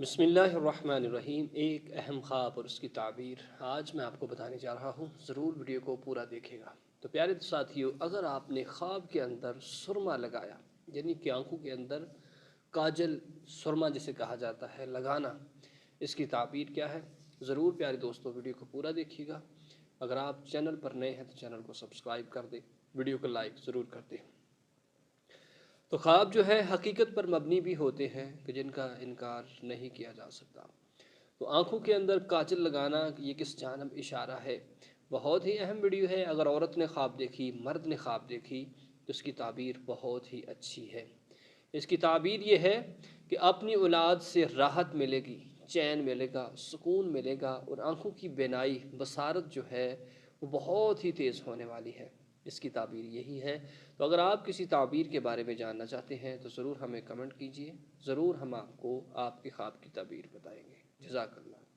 बिस्मिल्लाहिर्रहमानिर्रहीम। एक अहम ख्वाब और उसकी ताबीर आज मैं आपको बताने जा रहा हूँ, ज़रूर वीडियो को पूरा देखेगा। तो प्यारे साथियों, अगर आपने ख्वाब के अंदर सुरमा लगाया, यानी कि आंखों के अंदर काजल सुरमा जिसे कहा जाता है लगाना, इसकी ताबीर क्या है, ज़रूर प्यारे दोस्तों वीडियो को पूरा देखिएगा। अगर आप चैनल पर नए हैं तो चैनल को सब्सक्राइब कर दें, वीडियो को लाइक ज़रूर कर दें। तो ख्वाब जो है हकीकत पर मबनी भी होते हैं कि जिनका इनकार नहीं किया जा सकता। तो आंखों के अंदर काजल लगाना ये किस जानब इशारा है, बहुत ही अहम वीडियो है। अगर औरत ने ख्वाब देखी, मर्द ने ख्वाब देखी, तो इसकी ताबीर बहुत ही अच्छी है। इसकी ताबीर ये है कि अपनी औलाद से राहत मिलेगी, चैन मिलेगा, सुकून मिलेगा और आंखों की बिनाई बसारत जो है वो बहुत ही तेज़ होने वाली है। इसकी ताबीर यही है। तो अगर आप किसी ताबीर के बारे में जानना चाहते हैं तो ज़रूर हमें कमेंट कीजिए, ज़रूर हम आपको आपके ख्वाब की ताबीर बताएंगे। जज़ाकल्लाह।